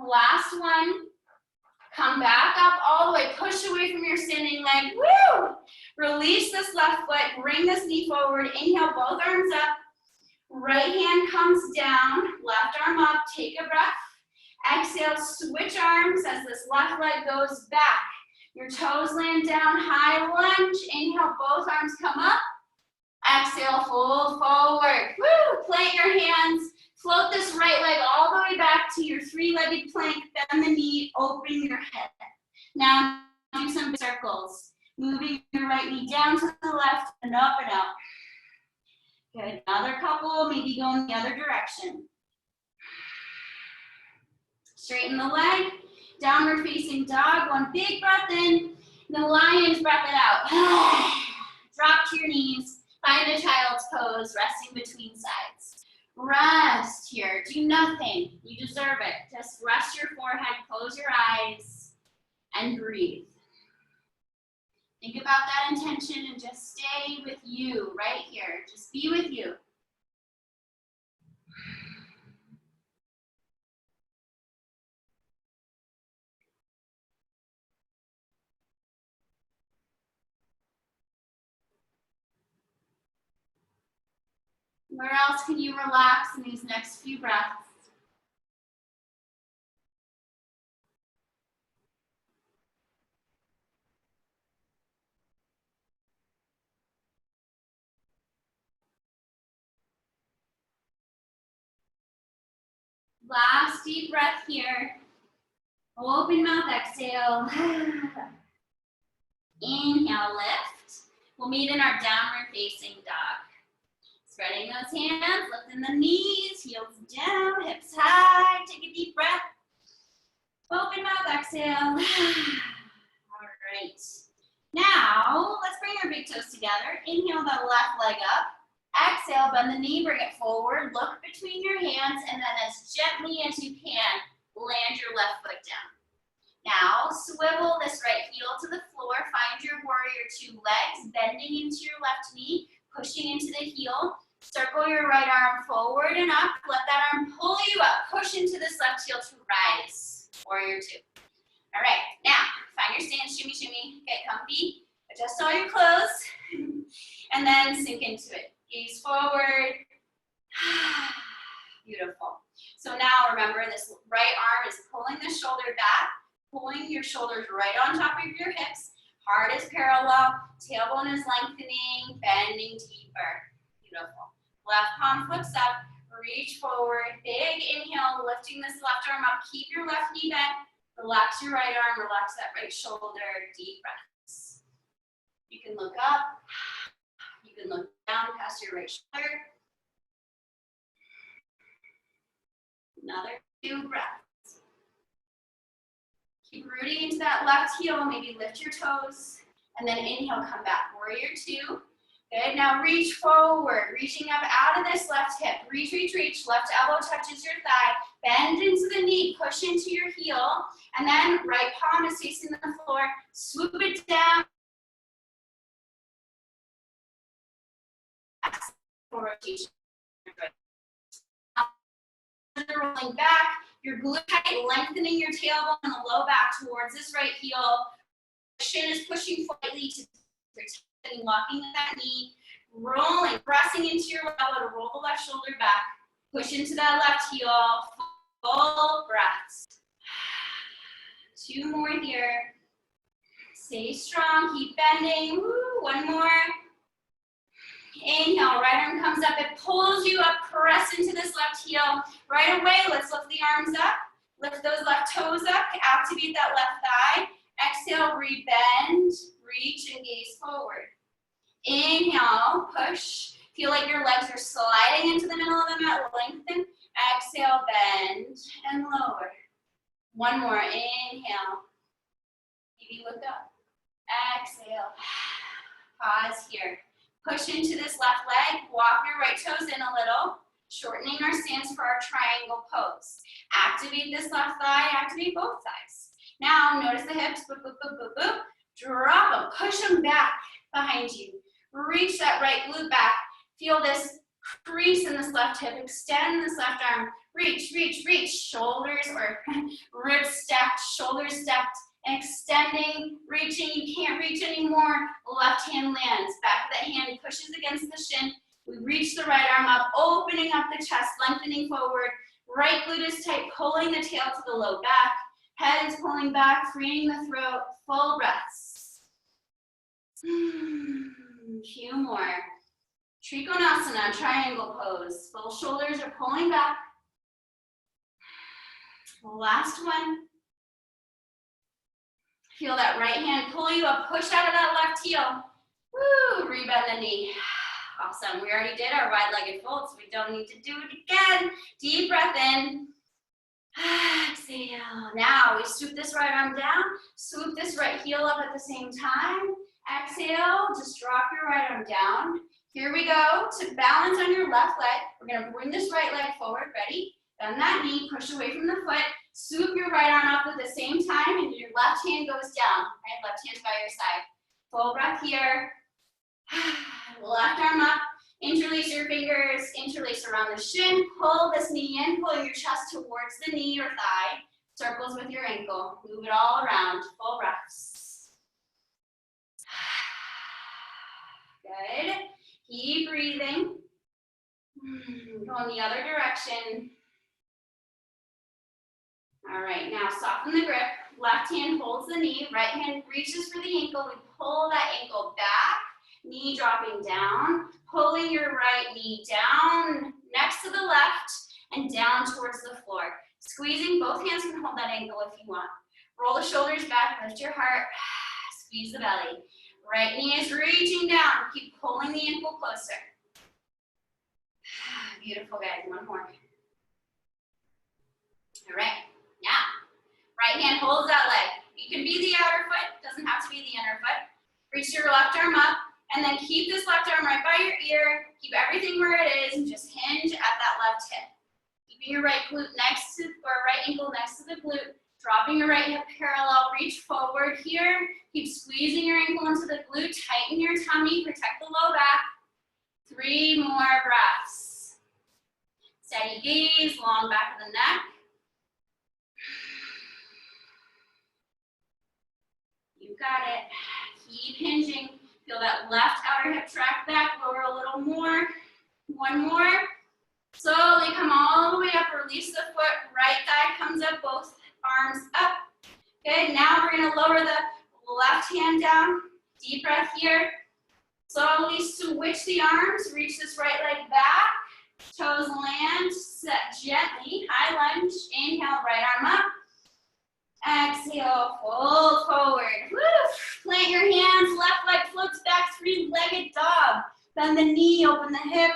Last one. Come back up all the way, push away from your standing leg. Woo! Release this left foot, bring this knee forward. Inhale, both arms up. Right hand comes down, left arm up, take a breath. Exhale, switch arms as this left leg goes back. Your toes land down, high lunge. Inhale, both arms come up. Exhale, fold forward. Woo! Plant your hands. Float this right leg all the way back to your 3-legged plank. Bend the knee, open your head. Now do some circles. Moving your right knee down to the left and up and up. Good, another couple, maybe go in the other direction. Straighten the leg, downward facing dog, one big breath in, then lion's breath it out. Drop to your knees, find a child's pose, resting between sides. Rest here, do nothing, you deserve it. Just rest your forehead, close your eyes, and breathe. Think about that intention and just stay with you right here. Just be with you. Where else can you relax in these next few breaths? Last deep breath here. Open mouth, exhale. Inhale, lift. We'll meet in our downward facing dog. Spreading those hands, lifting the knees, heels down, hips high. Take a deep breath. Open mouth, exhale. All right. Now, let's bring our big toes together. Inhale that left leg up. Exhale, bend the knee, bring it forward. Look between your hands, and then as gently as you can, land your left foot down. Now, swivel this right heel to the floor. Find your warrior two legs, bending into your left knee, pushing into the heel. Circle your right arm forward and up. Let that arm pull you up. Push into this left heel to rise. Warrior two. All right, now, find your stance, shimmy, shimmy. Get comfy. Adjust all your clothes. And then sink into it. Gaze forward. Beautiful. So now remember, this right arm is pulling the shoulder back, pulling your shoulders right on top of your hips. Heart is parallel, tailbone is lengthening, bending deeper. Beautiful. Left palm flips up, reach forward, big inhale, lifting this left arm up. Keep your left knee bent, relax your right arm, relax that right shoulder, deep breaths. You can look up, you can look down past your right shoulder. Another 2 breaths. Keep rooting into that left heel, maybe lift your toes, and then inhale, come back. Warrior two. Good, now reach forward, reaching up out of this left hip. Reach, reach, reach, left elbow touches your thigh. Bend into the knee, push into your heel, and then right palm is facing the floor. Swoop it down. For rotation. Rolling back, your glute tight, lengthening your tailbone and the low back towards this right heel. Shin is pushing slightly to protect, locking that knee, rolling, pressing into your elbow to roll the left shoulder back. Push into that left heel, full breaths. 2 more here. Stay strong, keep bending. Woo, 1 more. Inhale, right arm comes up, it pulls you up, press into this left heel. Right away, let's lift the arms up, lift those left toes up, activate that left thigh. Exhale, rebend, reach and gaze forward. Inhale, push. Feel like your legs are sliding into the middle of the mat, lengthen. Exhale, bend and lower. 1 more, inhale. Maybe look up. Exhale, pause here. Push into this left leg, walk your right toes in a little, shortening our stance for our triangle pose. Activate this left thigh, activate both thighs. Now, notice the hips, boop, boop, boop, boop, boop. Drop them, push them back behind you. Reach that right glute back. Feel this crease in this left hip, extend this left arm. Reach, reach, reach. Shoulders or ribs stacked, shoulders stacked. Extending, reaching, you can't reach anymore. Left hand lands, back of that hand pushes against the shin. We reach the right arm up, opening up the chest, lengthening forward. Right glute is tight, pulling the tail to the low back. Head is pulling back, freeing the throat. Full breaths. Few more. Trikonasana, triangle pose. Both shoulders are pulling back. Last one. Feel that right hand pull you up, push out of that left heel. Woo, rebend the knee. Awesome, we already did our wide-legged fold, so we don't need to do it again. Deep breath in. Exhale. Now we swoop this right arm down, swoop this right heel up at the same time. Exhale, just drop your right arm down. Here we go. To balance on your left leg, we're gonna bring this right leg forward, ready? Bend that knee, push away from the foot. Swoop your right arm up at the same time and your left hand goes down, right? Left hand by your side. Full breath here. Left arm up, interlace your fingers, interlace around the shin, pull this knee in, pull your chest towards the knee or thigh. Circles with your ankle, move it all around, full breaths. Good, keep breathing. Go in the other direction. All right, now soften the grip. Left hand holds the knee, right hand reaches for the ankle. We pull that ankle back, knee dropping down, pulling your right knee down next to the left and down towards the floor. Squeezing, both hands can hold that ankle if you want. Roll the shoulders back, lift your heart, squeeze the belly. Right knee is reaching down, keep pulling the ankle closer. Beautiful, guys, 1 more. All right. Now, right hand holds that leg. You can be the outer foot, doesn't have to be the inner foot. Reach your left arm up, and then keep this left arm right by your ear. Keep everything where it is, and just hinge at that left hip. Keeping your right glute next to, or right ankle next to the glute. Dropping your right hip parallel, reach forward here. Keep squeezing your ankle into the glute, tighten your tummy, protect the low back. 3 more breaths. Steady gaze, long back of the neck. You got it. Keep hinging. Feel that left outer hip track back, lower a little more. 1 more. Slowly come all the way up, release the foot, right thigh comes up, both arms up. Good, now we're gonna lower the left hand down. Deep breath here. Slowly switch the arms, reach this right leg back. Toes land, set gently, high lunge. Inhale, right arm up. Exhale, fold forward. Woo. Plant your hands, left leg floats back, 3-legged dog. Bend the knee, open the hip,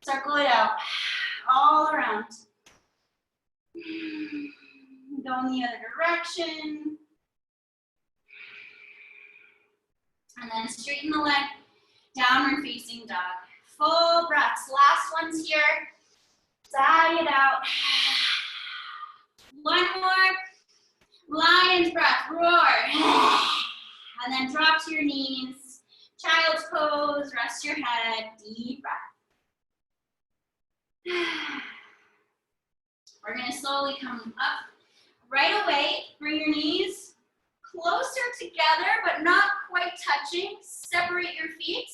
circle it out. All around. Go in the other direction. And then straighten the leg, downward facing dog. Full breaths, last ones here. Sigh it out. 1 more. Lion's breath, roar. And then drop to your knees. Child's pose, rest your head, deep breath. We're gonna slowly come up. Right away, bring your knees closer together, but not quite touching. Separate your feet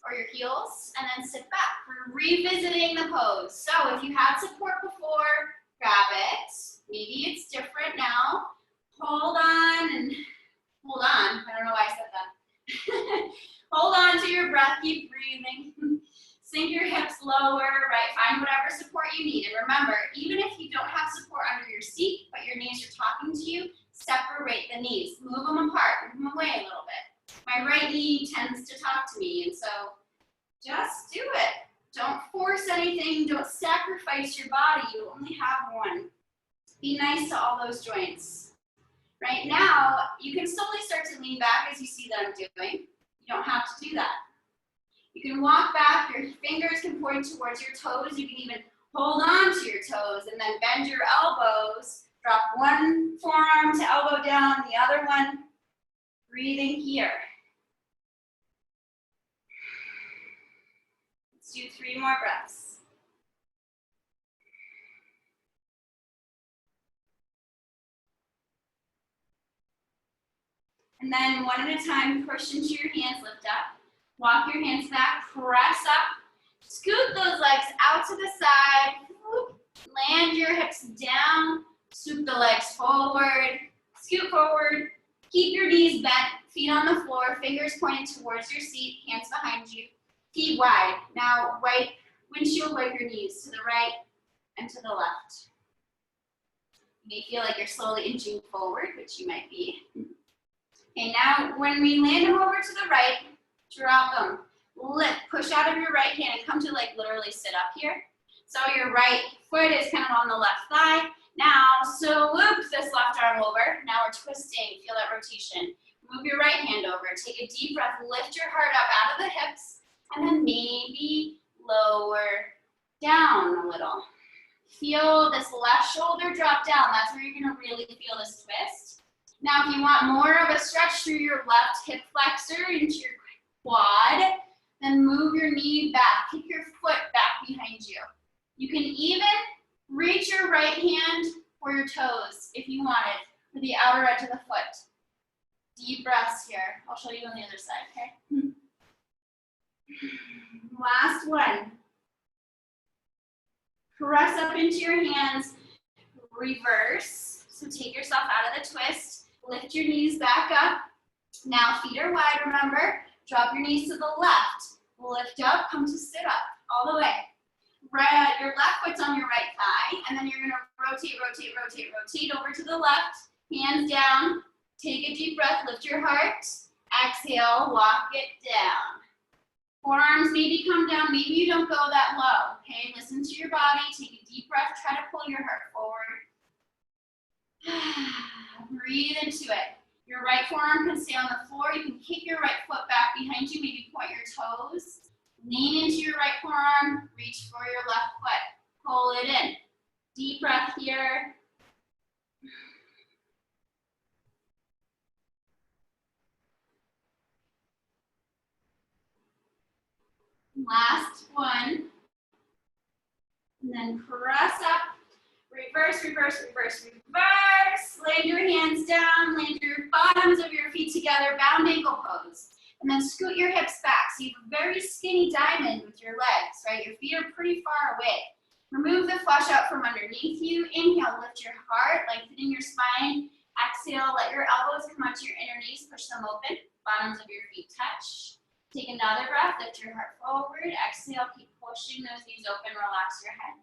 or your heels, and then sit back. We're revisiting the pose. So if you had support before, grab it. Maybe it's different now. Hold on and hold on. I don't know why I said that. Hold on to your breath, keep breathing. Sink your hips lower, right? Find whatever support you need. And remember, even if you don't have support under your seat, but your knees are talking to you, separate the knees. Move them apart, move them away a little bit. My right knee tends to talk to me, and so just do it. Don't force anything, don't sacrifice your body. You only have one. Be nice to all those joints. Right now, you can slowly start to lean back as you see that I'm doing. You don't have to do that. You can walk back, your fingers can point towards your toes. You can even hold on to your toes and then bend your elbows. Drop one forearm to elbow down, the other one. Breathing here. Let's do 3 more breaths. And then one at a time, push into your hands, lift up. Walk your hands back, press up. Scoot those legs out to the side. Land your hips down. Scoop the legs forward. Scoot forward. Keep your knees bent, feet on the floor, fingers pointed towards your seat, hands behind you. Feet wide. Now windshield wipe your knees to the right and to the left. You may feel like you're slowly inching forward, which you might be. Okay, now when we land them over to the right, drop them, lift, push out of your right hand and come to like literally sit up here. So your right foot is kind of on the left thigh. Now, so loop this left arm over. Now we're twisting, feel that rotation. Move your right hand over, take a deep breath, lift your heart up out of the hips, and then maybe lower down a little. Feel this left shoulder drop down. That's where you're gonna really feel this twist. Now, if you want more of a stretch through your left hip flexor into your quad, then move your knee back, kick your foot back behind you. You can even reach your right hand for your toes if you wanted, for the outer edge of the foot. Deep breaths here. I'll show you on the other side, okay? Last one. Press up into your hands, reverse. So take yourself out of the twist, lift your knees back up. Now feet are wide, remember. Drop your knees to the left. Lift up, come to sit up, all the way. Right, your left foot's on your right thigh, and then you're gonna rotate, rotate, rotate, rotate over to the left. Hands down, take a deep breath, lift your heart. Exhale, walk it down. Forearms maybe come down, maybe you don't go that low, okay? Listen to your body, take a deep breath, try to pull your heart forward. Breathe into it. Your right forearm can stay on the floor. You can kick your right foot back behind you, maybe point your toes. Lean into your right forearm, reach for your left foot. Pull it in. Deep breath here. Last one. And then press up. Reverse, reverse, reverse, reverse. Land your hands down. Land your bottoms of your feet together. Bound ankle pose. And then scoot your hips back. So you have a very skinny diamond with your legs, right? Your feet are pretty far away. Remove the flesh out from underneath you. Inhale, lift your heart, lengthening your spine. Exhale, let your elbows come up to your inner knees. Push them open. Bottoms of your feet touch. Take another breath. Lift your heart forward. Exhale, keep pushing those knees open. Relax your head.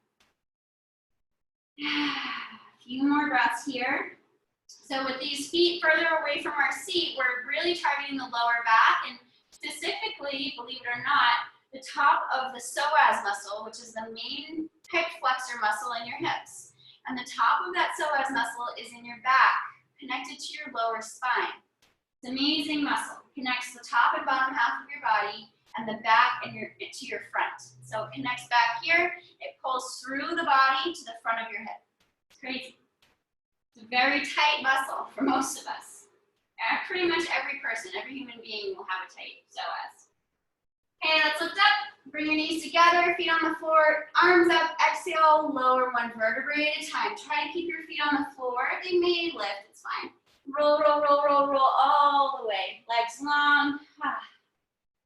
A few more breaths here. So with these feet further away from our seat, we're really targeting the lower back and specifically, believe it or not, the top of the psoas muscle, which is the main hip flexor muscle in your hips. And the top of that psoas muscle is in your back, connected to your lower spine. It's an amazing muscle. It connects the top and bottom half of your body and the back and to your front. So it connects back here. It pulls through the body to the front of your hip. It's crazy. It's a very tight muscle for most of us. Pretty much every person, every human being will have a tight psoas. Okay, let's lift up. Bring your knees together, feet on the floor, arms up, exhale, lower one vertebrae at a time. Try to keep your feet on the floor. They may lift, it's fine. Roll, roll, roll, roll, roll all the way. Legs long.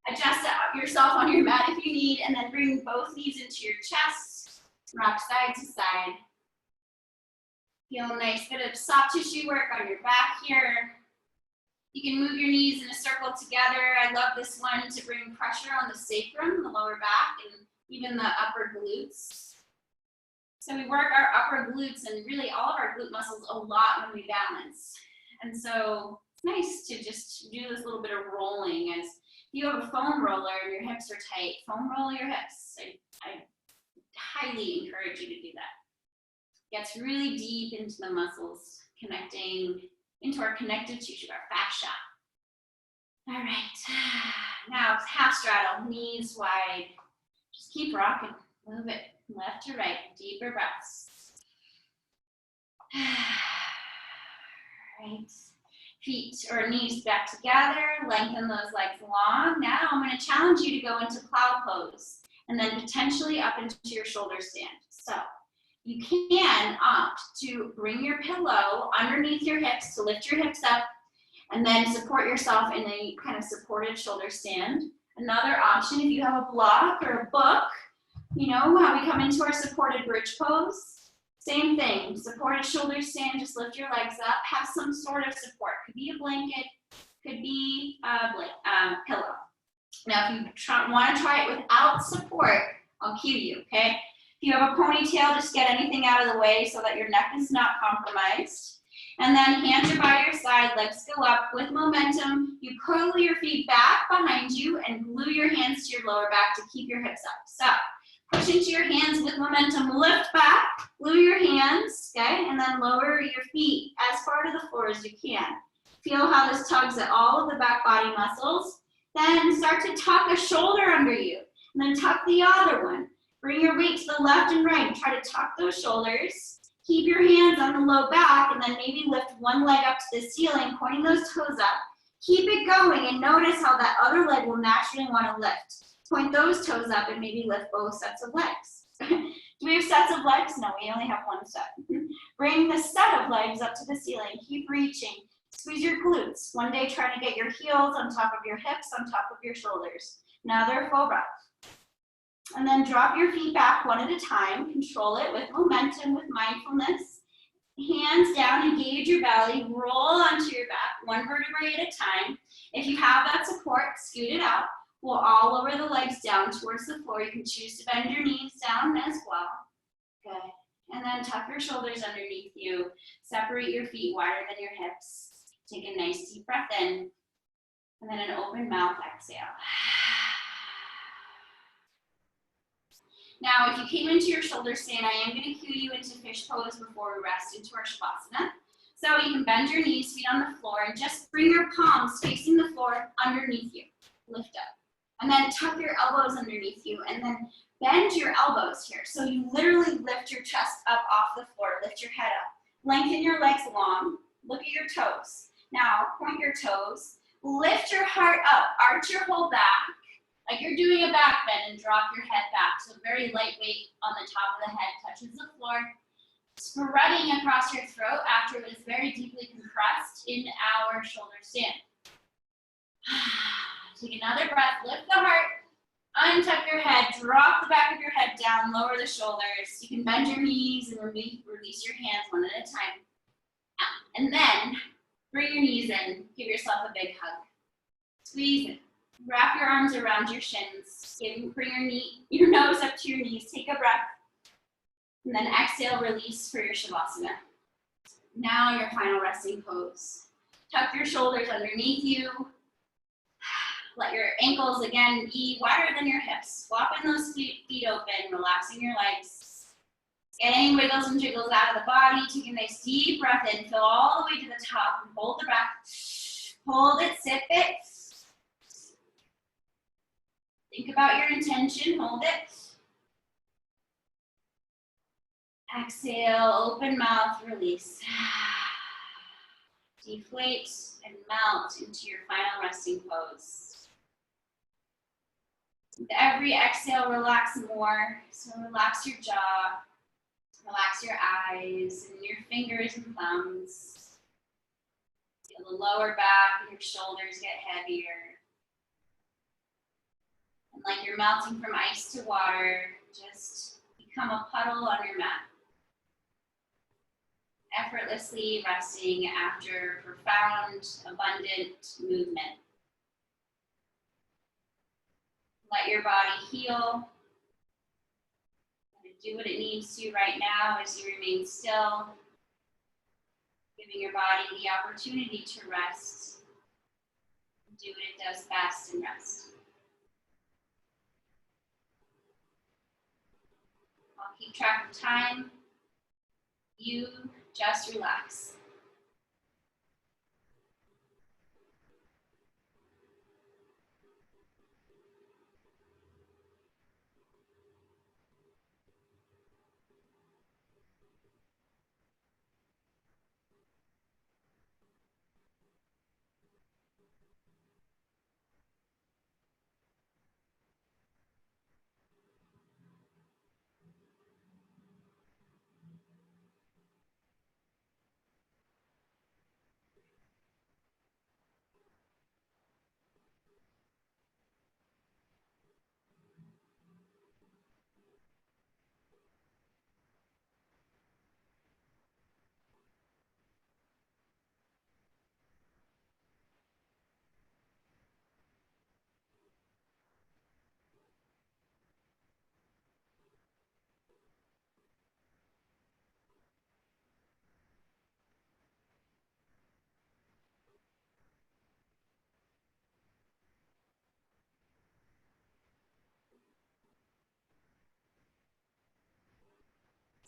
Adjust yourself on your mat if you need, and then bring both knees into your chest. Rock side to side. Feel a nice bit of soft tissue work on your back here. You can move your knees in a circle together. I love this one to bring pressure on the sacrum, the lower back, and even the upper glutes. So we work our upper glutes and really all of our glute muscles a lot when we balance. And so it's nice to just do this little bit of rolling. As you have a foam roller and your hips are tight, foam roll your hips. I highly encourage you to do that. Gets really deep into the muscles, connecting into our connective tissue, our fascia. All right, now half straddle, knees wide. Just keep rocking, move it left to right, deeper breaths. Right, feet or knees back together, lengthen those legs long. Now I'm going to challenge you to go into cloud pose and then potentially up into your shoulder stand. So you can opt to bring your pillow underneath your hips to lift your hips up and then support yourself in a kind of supported shoulder stand. Another option, if you have a block or a book, you know how we come into our supported bridge pose. Same thing, supported shoulder stand, just lift your legs up, have some sort of support. Could be a blanket, could be a pillow. Now, if you want to try it without support, I'll cue you, okay? If you have a ponytail, just get anything out of the way so that your neck is not compromised. And then hands are by your side, legs go up. With momentum, you curl your feet back behind you and glue your hands to your lower back to keep your hips up. So push into your hands with momentum, lift back, glue your hands, okay? And then lower your feet as far to the floor as you can. Feel how this tugs at all of the back body muscles. Then start to tuck a shoulder under you, and then tuck the other one. Bring your weight to the left and right. Try to tuck those shoulders. Keep your hands on the low back, and then maybe lift one leg up to the ceiling, pointing those toes up. Keep it going, and notice how that other leg will naturally want to lift. Point those toes up, and maybe lift both sets of legs. Do we have sets of legs? No, we only have one set. Bring the set of legs up to the ceiling. Keep reaching. Squeeze your glutes. One day, try to get your heels on top of your hips, on top of your shoulders. Another full breath. And then drop your feet back one at a time. Control it with momentum, with mindfulness. Hands down, engage your belly. Roll onto your back, one vertebrae at a time. If you have that support, scoot it out. We'll all lower the legs down towards the floor. You can choose to bend your knees down as well. Good. And then tuck your shoulders underneath you. Separate your feet wider than your hips. Take a nice deep breath in. And then an open mouth exhale. Now, if you came into your shoulder stand, I am going to cue you into fish pose before we rest into our Shavasana. So you can bend your knees, feet on the floor, and just bring your palms facing the floor underneath you. Lift up. And then tuck your elbows underneath you, and then bend your elbows here. So you literally lift your chest up off the floor, lift your head up. Lengthen your legs long, look at your toes. Now, point your toes, lift your heart up, arch your whole back, Like you're doing a back bend and drop your head back. So very lightweight on the top of the head touches the floor. Spreading across your throat after it is very deeply compressed in our shoulder stand. Take another breath, lift the heart, untuck your head, drop the back of your head down, lower the shoulders. You can bend your knees and release your hands one at a time. And then bring your knees in, give yourself a big hug. Squeeze in. Wrap your arms around your shins. Bring your nose up to your knees. Take a breath. And then exhale, release for your Shavasana. Now your final resting pose. Tuck your shoulders underneath you. Let your ankles again be wider than your hips. Swapping those feet open, relaxing your legs. Getting wiggles and jiggles out of the body. Take a nice deep breath in. Fill all the way to the top and hold the breath. Hold it, sip it. Think about your intention, hold it. Exhale, open mouth, release. Deflate and melt into your final resting pose. With every exhale, relax more. So relax your jaw, relax your eyes and your fingers and thumbs. Feel the lower back and your shoulders get heavier. And like you're melting from ice to water, just become a puddle on your mat. Effortlessly resting after profound, abundant movement. Let your body heal. Let it do what it needs to right now as you remain still, giving your body the opportunity to rest. Do what it does best and rest. I'll keep track of time. You just relax.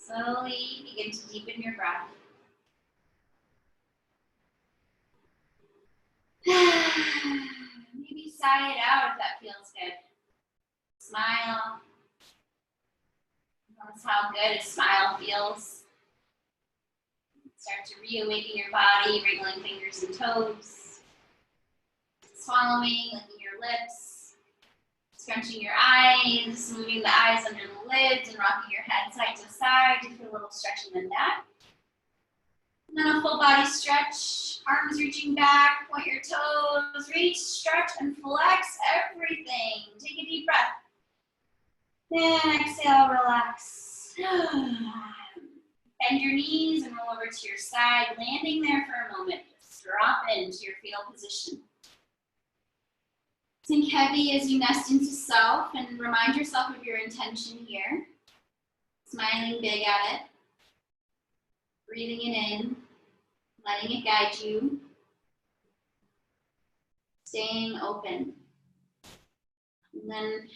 Slowly begin to deepen your breath. Maybe sigh it out if that feels good. Smile. Notice how good a smile feels. Start to reawaken your body, wriggling fingers and toes. Swallowing, licking your lips. Scrunching your eyes, moving the eyes under the lids and rocking your head side to side to feel a little stretch in the neck. And then a full body stretch, arms reaching back, point your toes, reach, stretch, and flex everything. Take a deep breath. Then exhale, relax. Bend your knees and roll over to your side, landing there for a moment. Just drop into your fetal position. Sink heavy as you nest into self and remind yourself of your intention here. Smiling big at it. Breathing it in, letting it guide you. Staying open. And then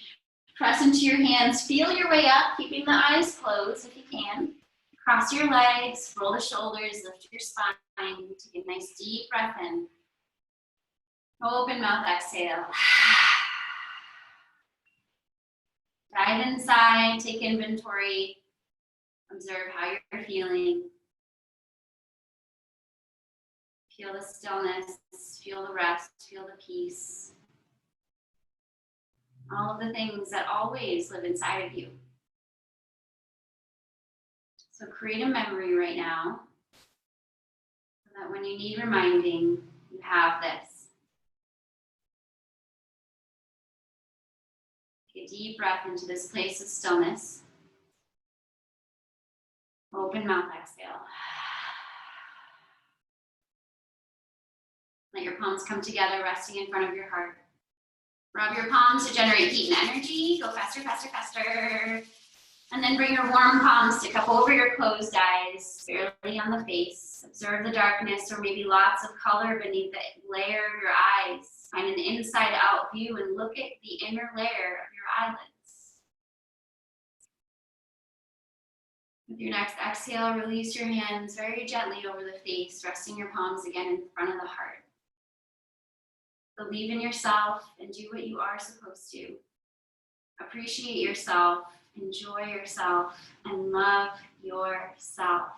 press into your hands, feel your way up, keeping the eyes closed if you can. Cross your legs, roll the shoulders, lift your spine. Take a nice deep breath in. Open mouth, exhale. Dive inside, take inventory. Observe how you're feeling. Feel the stillness, feel the rest, feel the peace. all of the things that always live inside of you. So create a memory right now so that when you need reminding, you have this. Take a deep breath into this place of stillness. Open mouth exhale. Let your palms come together, resting in front of your heart. Rub your palms to generate heat and energy. Go faster, faster, faster. And then bring your warm palms to cup over your closed eyes, barely on the face. Observe the darkness or maybe lots of color beneath the layer of your eyes. Find an inside-out view and look at the inner layer of your eyelids. With your next exhale, release your hands very gently over the face, resting your palms again in front of the heart. Believe in yourself and do what you are supposed to. Appreciate yourself, enjoy yourself, and love yourself.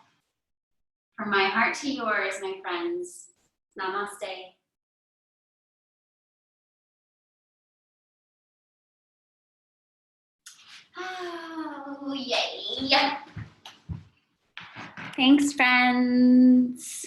From my heart to yours, my friends, namaste. Oh, yay. Thanks, friends.